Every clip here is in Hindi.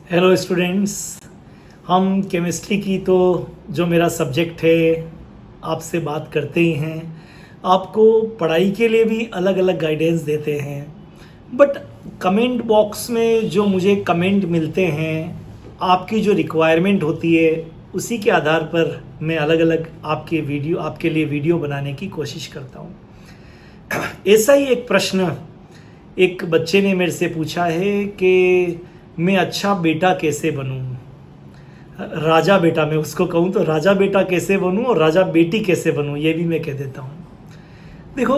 Hello students. हम केमिस्ट्री की तो जो मेरा सब्जेक्ट है आपसे बात करते ही हैं। आपको पढ़ाई के लिए भी अलग अलग गाइडेंस देते हैं, बट कमेंट बॉक्स में जो मुझे कमेंट मिलते हैं, आपकी जो रिक्वायरमेंट होती है उसी के आधार पर मैं अलग अलग आपके लिए वीडियो बनाने की कोशिश करता हूँ। ऐसा ही एक प्रश्न एक बच्चे ने मेरे से पूछा है कि मैं अच्छा बेटा कैसे बनूं, राजा बेटा मैं उसको कहूं तो राजा बेटा कैसे बनूं और राजा बेटी कैसे बनूं, ये भी मैं कह देता हूं। देखो,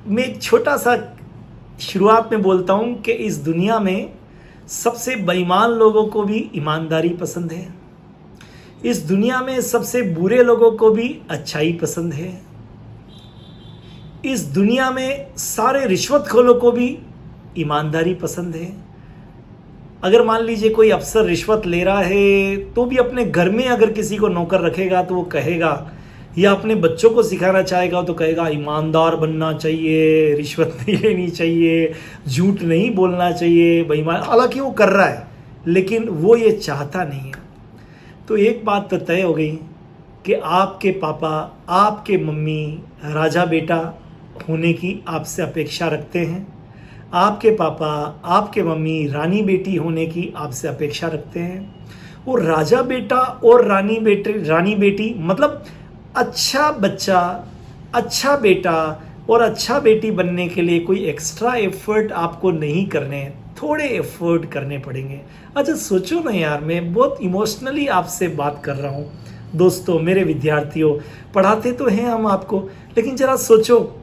मैं एक छोटा सा शुरुआत में बोलता हूं कि इस दुनिया में सबसे बेईमान लोगों को भी ईमानदारी पसंद है। इस दुनिया में सबसे बुरे लोगों को भी अच्छाई पसंद है। इस दुनिया में सारे रिश्वतखोरों को भी ईमानदारी पसंद है। अगर मान लीजिए कोई अफसर रिश्वत ले रहा है तो भी अपने घर में अगर किसी को नौकर रखेगा तो वो कहेगा, या अपने बच्चों को सिखाना चाहेगा तो कहेगा ईमानदार बनना चाहिए, रिश्वत नहीं लेनी चाहिए, झूठ नहीं बोलना चाहिए, बेईमान। हालांकि वो कर रहा है लेकिन वो ये चाहता नहीं है। तो एक बात तो तय हो गई कि आपके पापा, आपके मम्मी राजा बेटा होने की आपसे अपेक्षा रखते हैं। आपके पापा, आपके मम्मी रानी बेटी होने की आपसे अपेक्षा रखते हैं। और राजा बेटा और रानी बेटी मतलब अच्छा बच्चा, अच्छा बेटा और अच्छा बेटी बनने के लिए कोई एक्स्ट्रा एफर्ट आपको नहीं करने, थोड़े एफर्ट करने पड़ेंगे। अच्छा सोचो ना यार, मैं बहुत इमोशनली आपसे बात कर रहा हूँ। दोस्तों, मेरे विद्यार्थियों, पढ़ाते तो हैं हम आपको, लेकिन जरा सोचो,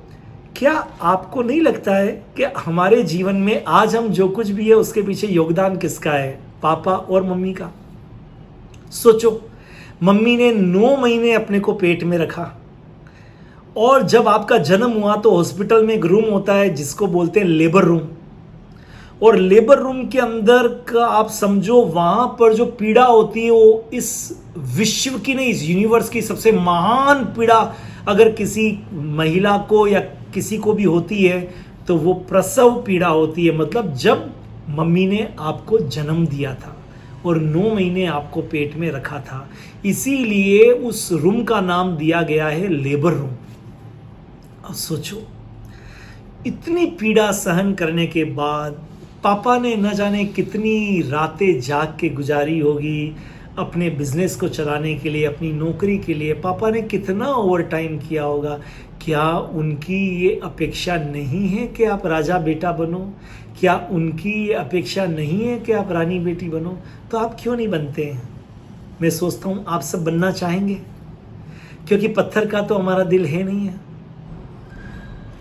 क्या आपको नहीं लगता है कि हमारे जीवन में आज हम जो कुछ भी है उसके पीछे योगदान किसका है? पापा और मम्मी का। सोचो, मम्मी ने 9 महीने अपने को पेट में रखा, और जब आपका जन्म हुआ तो हॉस्पिटल में एक रूम होता है जिसको बोलते हैं लेबर रूम। और लेबर रूम के अंदर का आप समझो, वहां पर जो पीड़ा होती है वो इस विश्व की नहीं, इस यूनिवर्स की सबसे महान पीड़ा अगर किसी महिला को या किसी को भी होती है तो वो प्रसव पीड़ा होती है। मतलब जब मम्मी ने आपको जन्म दिया था और 9 महीने आपको पेट में रखा था, इसीलिए उस रूम का नाम दिया गया है लेबर रूम। अब सोचो, इतनी पीड़ा सहन करने के बाद पापा ने न जाने कितनी रातें जाग के गुजारी होगी अपने बिजनेस को चलाने के लिए, अपनी नौकरी के लिए। पापा ने कितना ओवर टाइम किया होगा। क्या उनकी ये अपेक्षा नहीं है कि आप राजा बेटा बनो? क्या उनकी ये अपेक्षा नहीं है कि आप रानी बेटी बनो? तो आप क्यों नहीं बनते हैं? मैं सोचता हूँ आप सब बनना चाहेंगे, क्योंकि पत्थर का तो हमारा दिल है नहीं है।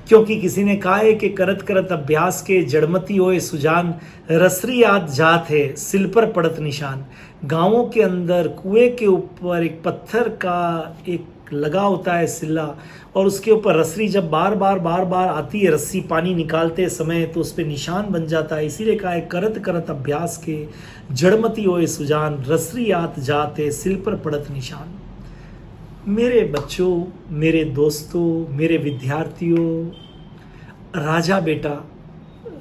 क्योंकि किसी ने कहा है कि करत करत अभ्यास के जड़मती होए सुजान, रसरी याद जात है सिल पर पड़त निशान। गांवों के अंदर कुएं के ऊपर एक पत्थर का एक लगा होता है सिल्ला, और उसके ऊपर रसरी जब बार बार आती है, रस्सी पानी निकालते समय, तो उस पर निशान बन जाता है। इसीलिए कहा है करत करत अभ्यास के जड़मती होए सुजान, रसरी याद जात है सिल पर पड़त निशान। मेरे बच्चों, मेरे दोस्तों, मेरे विद्यार्थियों, राजा बेटा,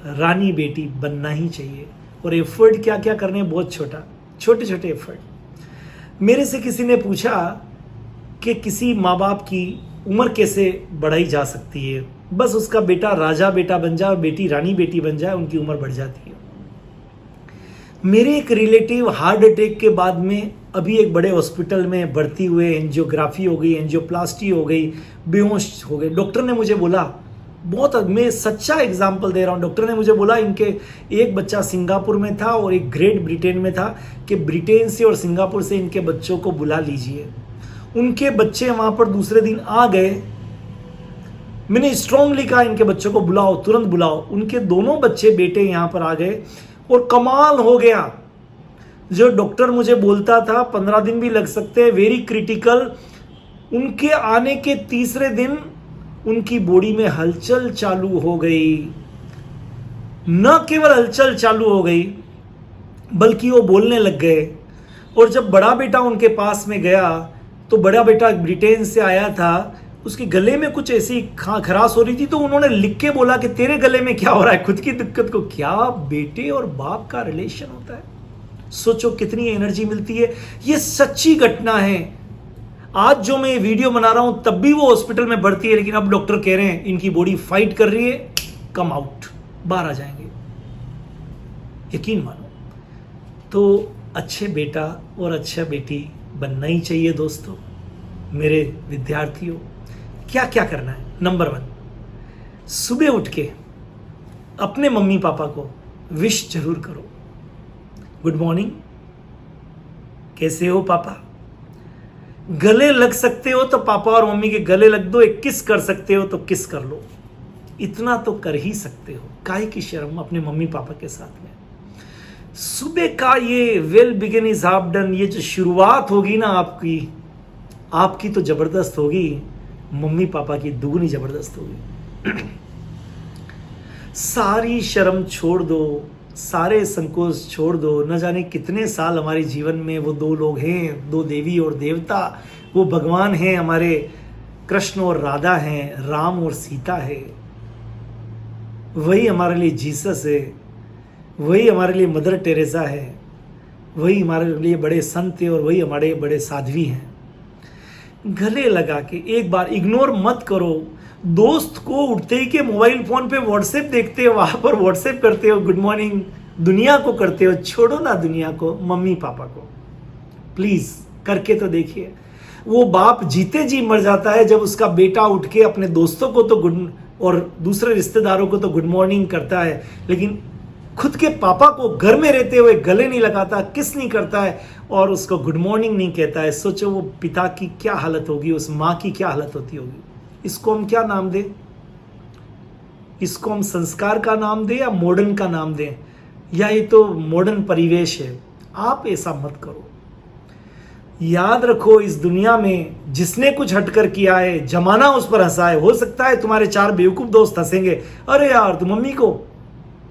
रानी बेटी बनना ही चाहिए। और एफर्ट क्या क्या करने, बहुत छोटे छोटे एफर्ट। मेरे से किसी ने पूछा कि किसी माँ बाप की उम्र कैसे बढ़ाई जा सकती है? बस उसका बेटा राजा बेटा बन जाए और बेटी रानी बेटी बन जाए, उनकी उम्र बढ़ जाती है। मेरे एक रिलेटिव हार्ट अटैक के बाद में अभी एक बड़े हॉस्पिटल में भर्ती हुए, एंजियोग्राफी हो गई, एंजियोप्लास्टी हो गई, बेहोश हो गए। डॉक्टर ने मुझे बोला, बहुत मैं सच्चा एग्जाम्पल दे रहा हूँ, डॉक्टर ने मुझे बोला इनके एक बच्चा सिंगापुर में था और एक ग्रेट ब्रिटेन में था, कि ब्रिटेन से और सिंगापुर से इनके बच्चों को बुला लीजिए। उनके बच्चे वहाँ पर दूसरे दिन आ गए। मैंने स्ट्रांगली कहा इनके बच्चों को बुलाओ, तुरंत बुलाओ। उनके दोनों बच्चे बेटे यहाँ पर आ गए और कमाल हो गया। जो डॉक्टर मुझे बोलता था 15 दिन भी लग सकते हैं, वेरी क्रिटिकल, उनके आने के तीसरे दिन उनकी बॉडी में हलचल चालू हो गई। न केवल हलचल चालू हो गई बल्कि वो बोलने लग गए। और जब बड़ा बेटा उनके पास में गया तो बड़ा बेटा ब्रिटेन से आया था, उसके गले में कुछ ऐसी खराश हो रही थी, तो उन्होंने लिख के बोला कि तेरे गले में क्या हो रहा है, खुद की दिक्कत को। क्या बेटे और बाप का रिलेशन होता है, सोचो कितनी एनर्जी मिलती है। ये सच्ची घटना है। आज जो मैं ये वीडियो बना रहा हूं तब भी वो हॉस्पिटल में भर्ती है, लेकिन अब डॉक्टर कह रहे हैं इनकी बॉडी फाइट कर रही है, कम आउट, बाहर आ जाएंगे। यकीन मानो। तो अच्छे बेटा और अच्छा बेटी बनना ही चाहिए दोस्तों। मेरे विद्यार्थियों, क्या क्या करना है? नंबर 1, सुबह उठ के अपने मम्मी पापा को विश जरूर करो। गुड मॉर्निंग, कैसे हो पापा? गले लग सकते हो तो पापा और मम्मी के गले लग दो, एक किस कर सकते हो तो किस कर लो। इतना तो कर ही सकते हो, काहे की शर्म अपने मम्मी पापा के साथ में। सुबह का ये well begin is half done, ये जो शुरुआत होगी ना आपकी तो जबरदस्त होगी, मम्मी पापा की दुगनी जबरदस्त होगी। सारी शर्म छोड़ दो, सारे संकोच छोड़ दो। न जाने कितने साल हमारे जीवन में वो 2 लोग हैं, 2 देवी और देवता, वो भगवान हैं हमारे, कृष्ण और राधा हैं, राम और सीता है। वही हमारे लिए जीसस है, वही हमारे लिए मदर टेरेसा है, वही हमारे लिए बड़े संत है और वही हमारे बड़े साध्वी हैं। गले लगा के एक बार इग्नोर मत करो। दोस्त को उठते ही के मोबाइल फोन पे व्हाट्सएप देखते हो, वहां पर व्हाट्सएप करते हो, गुड मॉर्निंग दुनिया को करते हो। छोड़ो ना दुनिया को, मम्मी पापा को प्लीज करके तो देखिए। वो बाप जीते जी मर जाता है जब उसका बेटा उठ के अपने दोस्तों को तो गुड और दूसरे रिश्तेदारों को तो गुड मॉर्निंग करता है, लेकिन खुद के पापा को घर में रहते हुए गले नहीं लगाता, किस नहीं करता है और उसको गुड मॉर्निंग नहीं कहता है। सोचो वो पिता की क्या हालत होगी, उस माँ की क्या हालत होती होगी। इसको हम क्या नाम दें? इसको हम संस्कार का नाम दें या मॉडर्न का नाम दें, या ये तो मॉडर्न परिवेश है। आप ऐसा मत करो। याद रखो, इस दुनिया में जिसने कुछ हटकर किया है, जमाना उस पर हंसा है। हो सकता है तुम्हारे 4 बेवकूफ दोस्त हंसेंगे, अरे यार तू मम्मी को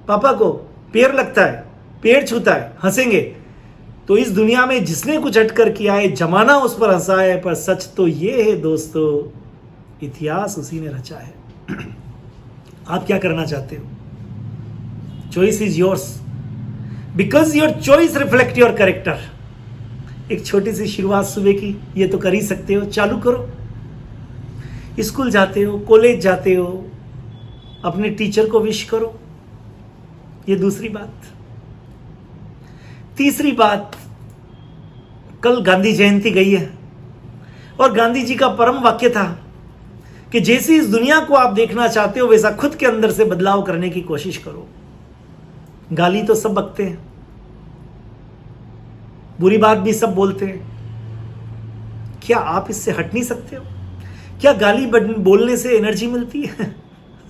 पापा को पैर लगता है, पैर छूता है, हंसेंगे। तो इस दुनिया में जिसने कुछ हटकर किया है, जमाना उस पर हंसा है, पर सच तो ये है दोस्तों, इतिहास उसी ने रचा है। आप क्या करना चाहते हो? Choice is yours, because your choice reflect your character. एक छोटी सी शुरुआत सुबह की, ये तो कर ही सकते हो, चालू करो। स्कूल जाते हो, कॉलेज जाते हो, अपने टीचर को विश करो। ये दूसरी बात। तीसरी बात, कल गांधी जयंती गई है और गांधी जी का परम वाक्य था कि जैसी इस दुनिया को आप देखना चाहते हो वैसा खुद के अंदर से बदलाव करने की कोशिश करो। गाली तो सब बकते हैं, बुरी बात भी सब बोलते हैं, क्या आप इससे हट नहीं सकते हो? क्या गाली बोलने से एनर्जी मिलती है?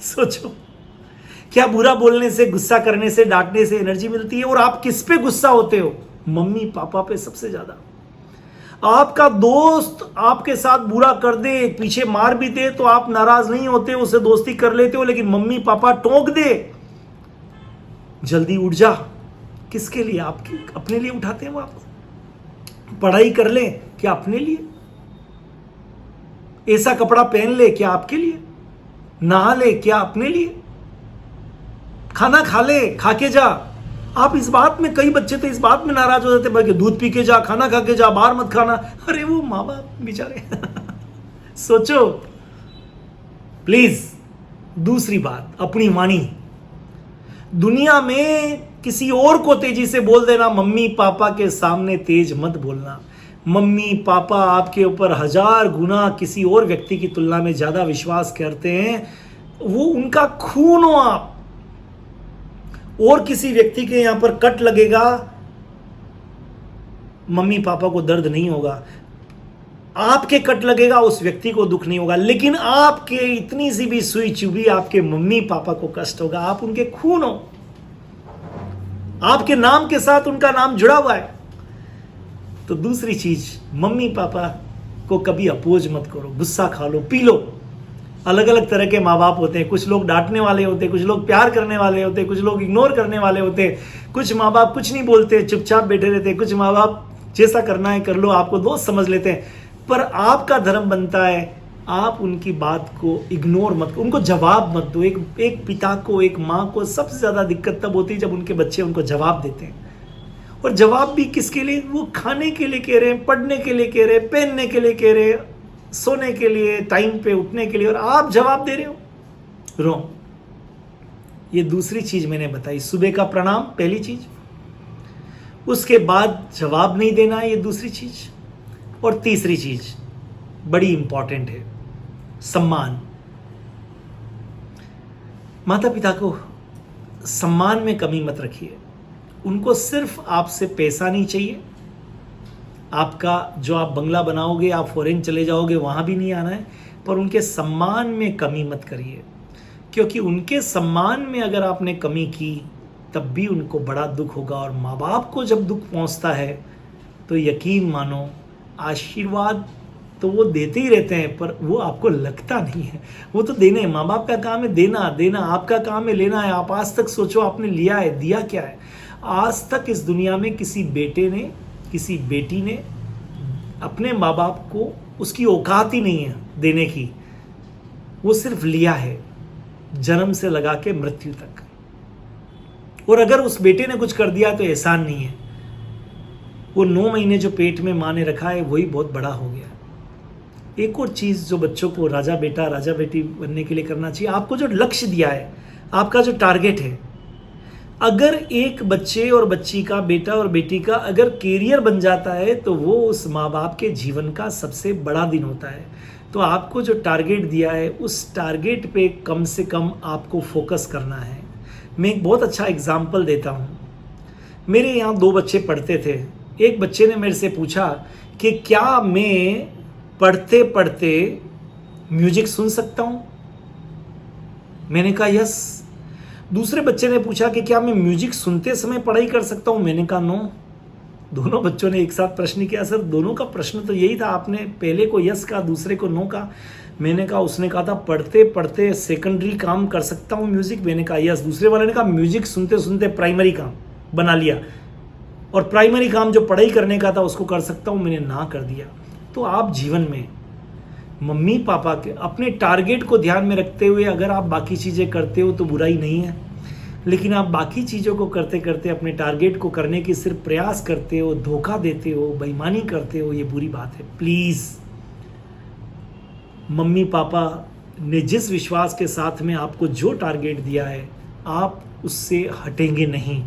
सोचो, क्या बुरा बोलने से, गुस्सा करने से, डांटने से एनर्जी मिलती है? और आप किस पे गुस्सा होते हो? मम्मी पापा पे सबसे ज्यादा। आपका दोस्त आपके साथ बुरा कर दे, पीछे मार भी दे तो आप नाराज नहीं होते, उसे दोस्ती कर लेते हो, लेकिन मम्मी पापा टोक दे, जल्दी उठ जा। किसके लिए? आपके अपने लिए उठाते हैं वो आपको। पढ़ाई कर ले, क्या अपने लिए? ऐसा कपड़ा पहन ले, क्या आपके लिए? नहा ले, क्या अपने लिए? खाना खा ले, खा के जा। आप इस बात में, कई बच्चे तो इस बात में नाराज हो जाते हैं, दूध पी के जा, खाना खा के जा, बाहर मत खाना। अरे वो माँ बाप बेचारे। सोचो प्लीज। दूसरी बात, अपनी वाणी दुनिया में किसी और को तेजी से बोल देना, मम्मी पापा के सामने तेज मत बोलना। मम्मी पापा आपके ऊपर 1000 गुना किसी और व्यक्ति की तुलना में ज्यादा विश्वास करते हैं। वो उनका खून हो आप, और किसी व्यक्ति के यहां पर कट लगेगा, मम्मी पापा को दर्द नहीं होगा। आपके कट लगेगा, उस व्यक्ति को दुख नहीं होगा, लेकिन आपके इतनी सी भी सुई चुभी आपके मम्मी पापा को कष्ट होगा। आप उनके खून हो, आपके नाम के साथ उनका नाम जुड़ा हुआ है। तो दूसरी चीज, मम्मी पापा को कभी अपोज मत करो। गुस्सा खा लो, पी लो। अलग अलग तरह के माँ बाप होते हैं। कुछ लोग डांटने वाले होते हैं, कुछ लोग प्यार करने वाले होते हैं, कुछ लोग इग्नोर करने वाले होते हैं। कुछ माँ बाप कुछ नहीं बोलते, चुपचाप बैठे रहते हैं। कुछ माँ बाप जैसा करना है कर लो, आपको दोस्त समझ लेते हैं। पर आपका धर्म बनता है आप उनकी बात को इग्नोर मत, उनको जवाब मत दो। एक पिता को, एक माँ को सबसे ज़्यादा दिक्कत तब होती है जब उनके बच्चे उनको जवाब देते हैं। और जवाब भी किसके लिए? वो खाने के लिए कह रहे हैं, पढ़ने के लिए कह रहे हैं, पहनने के लिए कह रहे हैं, सोने के लिए, टाइम पे उठने के लिए, और आप जवाब दे रहे हो। रॉन्ग। ये दूसरी चीज मैंने बताई, सुबह का प्रणाम पहली चीज, उसके बाद जवाब नहीं देना, ये दूसरी चीज। और तीसरी चीज बड़ी इंपॉर्टेंट है, सम्मान। माता पिता को सम्मान में कमी मत रखिए। उनको सिर्फ आपसे पैसा नहीं चाहिए, आपका जो आप बंगला बनाओगे, आप फॉरेन चले जाओगे, वहाँ भी नहीं आना है, पर उनके सम्मान में कमी मत करिए। क्योंकि उनके सम्मान में अगर आपने कमी की तब भी उनको बड़ा दुख होगा। और माँ बाप को जब दुख पहुँचता है तो यकीन मानो, आशीर्वाद तो वो देते ही रहते हैं, पर वो आपको लगता नहीं है। वो तो देने, माँ बाप का काम है देना, देना आपका काम है लेना है। आप आज तक सोचो आपने लिया है, दिया क्या है? आज तक इस दुनिया में किसी बेटे ने, किसी बेटी ने अपने माँ बाप को, उसकी औकात ही नहीं है देने की। वो सिर्फ लिया है, जन्म से लगा के मृत्यु तक। और अगर उस बेटे ने कुछ कर दिया तो एहसान नहीं है। वो 9 महीने जो पेट में माँ ने रखा है वही बहुत बड़ा हो गया। एक और चीज़ जो बच्चों को राजा बेटा, राजा बेटी बनने के लिए करना चाहिए, आपको जो लक्ष्य दिया है, आपका जो टारगेट है, अगर एक बच्चे और बच्ची का, बेटा और बेटी का अगर कैरियर बन जाता है तो वो उस माँ बाप के जीवन का सबसे बड़ा दिन होता है। तो आपको जो टारगेट दिया है उस टारगेट पे कम से कम आपको फोकस करना है। मैं एक बहुत अच्छा एग्जाम्पल देता हूँ। मेरे यहाँ 2 बच्चे पढ़ते थे। एक बच्चे ने मेरे से पूछा कि क्या मैं पढ़ते पढ़ते म्यूजिक सुन सकता हूँ? मैंने कहा यस। दूसरे बच्चे ने पूछा कि क्या मैं म्यूजिक सुनते समय पढ़ाई कर सकता हूँ? मैंने कहा नो। दोनों बच्चों ने एक साथ प्रश्न किया। सर दोनों का प्रश्न तो यही था, आपने पहले को यस कहा, दूसरे को नो कहा। मैंने कहा, उसने कहा था पढ़ते पढ़ते सेकेंडरी काम कर सकता हूँ म्यूजिक। मैंने कहा यस। दूसरे वाले ने कहा म्यूजिक सुनते सुनते प्राइमरी काम बना लिया, और प्राइमरी काम जो पढ़ाई करने का था उसको कर सकता हूँ। मैंने ना कर दिया। तो आप जीवन में मम्मी पापा के अपने टारगेट को ध्यान में रखते हुए अगर आप बाकी चीज़ें करते हो तो बुराई नहीं है, लेकिन आप बाकी चीज़ों को करते करते अपने टारगेट को करने की सिर्फ प्रयास करते हो, धोखा देते हो, बेईमानी करते हो, ये बुरी बात है। प्लीज़, मम्मी पापा ने जिस विश्वास के साथ में आपको जो टारगेट दिया है, आप उससे हटेंगे नहीं।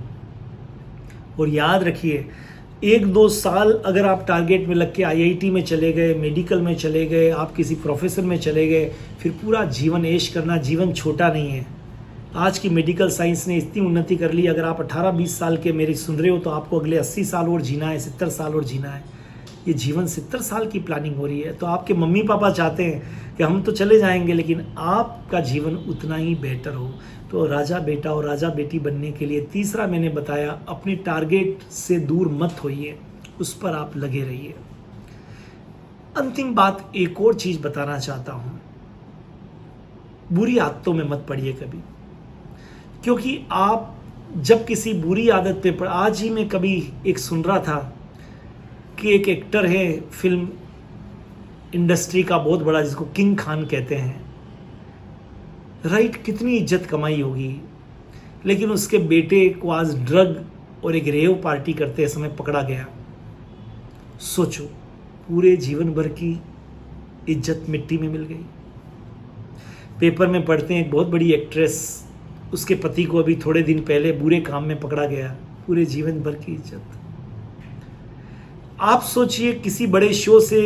और याद रखिए, 1-2 साल अगर आप टारगेट में लग के IIT में चले गए, मेडिकल में चले गए, आप किसी प्रोफेसर में चले गए, फिर पूरा जीवन ऐश करना। जीवन छोटा नहीं है। आज की मेडिकल साइंस ने इतनी उन्नति कर ली, अगर आप 18-20 साल के मेरी सुन रहे हो तो आपको अगले 80 साल और जीना है, 70 साल और जीना है। ये जीवन 70 साल की प्लानिंग हो रही है। तो आपके मम्मी पापा चाहते हैं कि हम तो चले जाएंगे, लेकिन आपका जीवन उतना ही बेहतर हो। तो राजा बेटा और राजा बेटी बनने के लिए तीसरा मैंने बताया, अपने टारगेट से दूर मत होइए, उस पर आप लगे रहिए। अंतिम बात, एक और चीज़ बताना चाहता हूँ, बुरी आदतों में मत पड़िए कभी। क्योंकि आप जब किसी बुरी आदत पे आज ही मैं कभी एक सुन रहा था कि एक एक्टर है फिल्म इंडस्ट्री का बहुत बड़ा, जिसको किंग खान कहते हैं, राइट, कितनी इज्जत कमाई होगी, लेकिन उसके बेटे को आज ड्रग और एक रेव पार्टी करते समय पकड़ा गया। सोचो, पूरे जीवन भर की इज्जत मिट्टी में मिल गई। पेपर में पढ़ते हैं एक बहुत बड़ी एक्ट्रेस, उसके पति को अभी थोड़े दिन पहले बुरे काम में पकड़ा गया, पूरे जीवन भर की इज्जत। आप सोचिए, किसी बड़े शो से,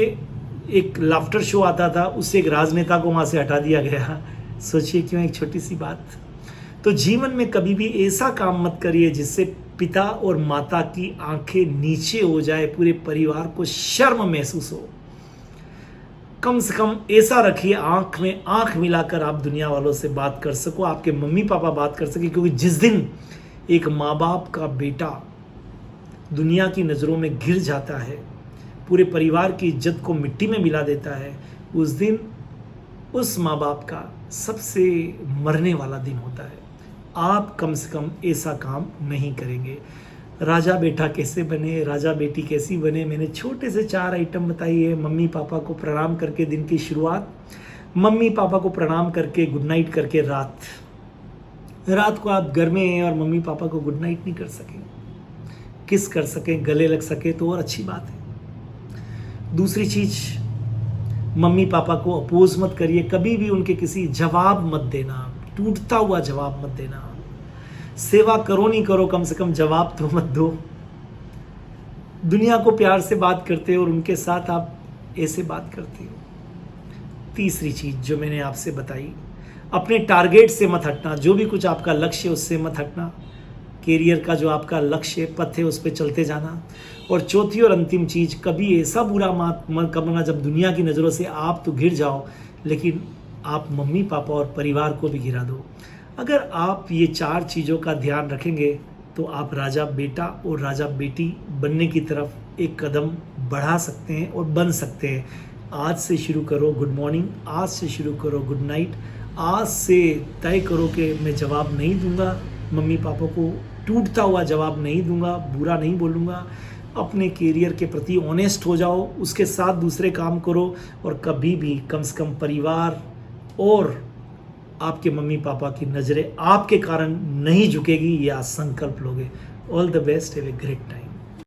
एक लाफ्टर शो आता था, उससे एक राजनेता को वहां से हटा दिया गया। सोचिए क्यों, एक छोटी सी बात। तो जीवन में कभी भी ऐसा काम मत करिए जिससे पिता और माता की आंखें नीचे हो जाए, पूरे परिवार को शर्म महसूस हो। कम से कम ऐसा रखिए, आंख में आंख मिलाकर आप दुनिया वालों से बात कर सको, आपके मम्मी पापा बात कर सके। क्योंकि जिस दिन एक माँ बाप का बेटा दुनिया की नज़रों में गिर जाता है, पूरे परिवार की इज्जत को मिट्टी में मिला देता है, उस दिन उस माँ बाप का सबसे मरने वाला दिन होता है। आप कम से कम ऐसा काम नहीं करेंगे। राजा बेटा कैसे बने, राजा बेटी कैसी बने, मैंने छोटे से 4 आइटम बताई है। मम्मी पापा को प्रणाम करके दिन की शुरुआत, मम्मी पापा को प्रणाम करके गुड नाइट करके रात को आप घर में हैं और मम्मी पापा को गुड नाइट नहीं कर सके, किस कर सकें, गले लग सके तो और अच्छी बात है। दूसरी चीज, मम्मी पापा को अपोज मत करिए, कभी भी उनके किसी जवाब मत देना, टूटता हुआ जवाब मत देना। सेवा करो नहीं करो, कम से कम जवाब तो मत दो। दुनिया को प्यार से बात करते हो और उनके साथ आप ऐसे बात करते हो। तीसरी चीज जो मैंने आपसे बताई, अपने टारगेट से मत हटना, जो भी कुछ आपका लक्ष्य है उससे मत हटना। कैरियर का जो आपका लक्ष्य पथ है उस पर चलते जाना। और चौथी और अंतिम चीज, कभी ऐसा बुरा मत करना जब दुनिया की नज़रों से आप तो गिर जाओ, लेकिन आप मम्मी पापा और परिवार को भी गिरा दो। अगर आप ये 4 चीज़ों का ध्यान रखेंगे तो आप राजा बेटा और राजा बेटी बनने की तरफ एक कदम बढ़ा सकते हैं और बन सकते हैं। आज से शुरू करो गुड मॉर्निंग, आज से शुरू करो गुड नाइट, आज से तय करो कि मैं जवाब नहीं दूंगा मम्मी पापा को, टूटता हुआ जवाब नहीं दूंगा, बुरा नहीं बोलूँगा। अपने कैरियर के प्रति ऑनेस्ट हो जाओ, उसके साथ दूसरे काम करो और कभी भी कम से कम परिवार और आपके मम्मी पापा की नज़रें आपके कारण नहीं झुकेगी, ये आज संकल्प लोगे। All the best, have a great time.